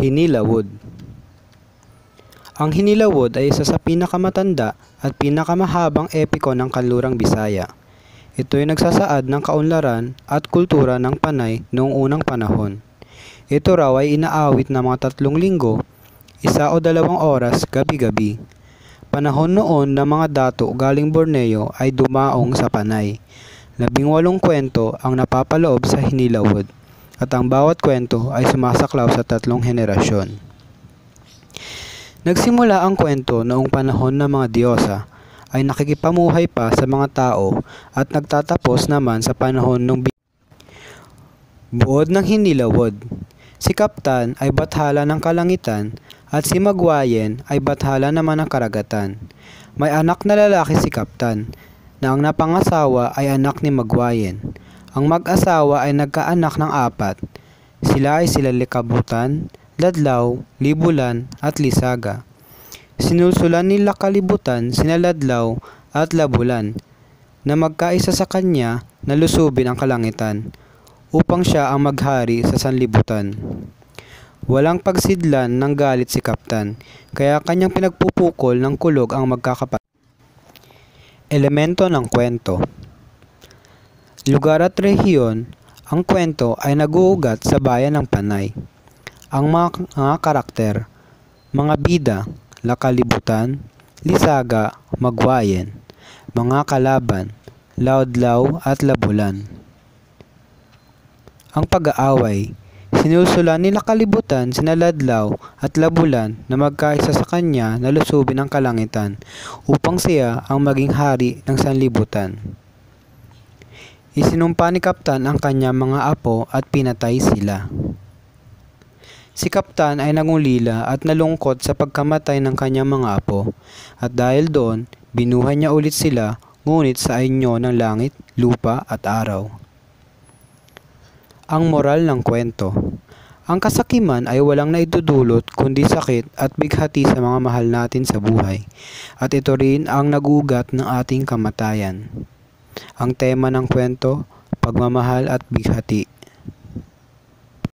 Hinilawod. Ang Hinilawod ay isa sa pinakamatanda at pinakamahabang epiko ng kanlurang Bisaya. Ito ay nagsasaad ng kaunlaran at kultura ng Panay noong unang panahon. Ito raw ay inaawit ng mga 3 linggo, 1 o 2 oras gabi-gabi. Panahon noon ng mga dato galing Borneo ay dumaong sa Panay. 18 kwento ang napapaloob sa Hinilawod at ang bawat kwento ay sumasaklaw sa 3 henerasyon. Nagsimula ang kwento noong panahon ng mga diyosa ay nakikipamuhay pa sa mga tao at nagtatapos naman sa panahon ng buod ng Hinilawod. Si Kaptan ay bathala ng kalangitan at si Magwayen ay bathala naman ng karagatan. May anak na lalaki si Kaptan na ang napangasawa ay anak ni Magwayen. Ang mag-asawa ay nagkaanak ng 4. Sila ay sila Likabutan, Ladlaw, Libulan at Lisaga. Sinulsulan nila Kalibutan sina Ladlaw at Labulan na magkaisa sa kanya na lusubin ang kalangitan upang siya ang maghari sa sanlibutan. Walang pagsidlan ng galit si Kaptan kaya kanyang pinagpupukol ng kulog ang magkakapatid. Elemento ng kwento. Lugar at rehiyon. Ang kwento ay naguugat sa bayan ng Panay. Ang mga karakter, mga bida, Lakalibutan, Lisaga, Magwayen, mga kalaban, Ladlaw at Labulan. Ang pag-aaway, sinulsulan ni Lakalibutan sina Ladlaw at Labulan na magkaisa sa kanya na lusubin ang kalangitan upang siya ang maging hari ng sanlibutan. Isinumpa ni Kaptan ang kanyang mga apo at pinatay sila. Si Kaptan ay nangulila at nalungkot sa pagkamatay ng kanyang mga apo at dahil doon, binuhay niya ulit sila ngunit sa anyo ng langit, lupa at araw. Ang moral ng kwento. Ang kasakiman ay walang naidudulot kundi sakit at bighati sa mga mahal natin sa buhay at ito rin ang nagugat ng ating kamatayan. Ang tema ng kwento, pagmamahal at bighati.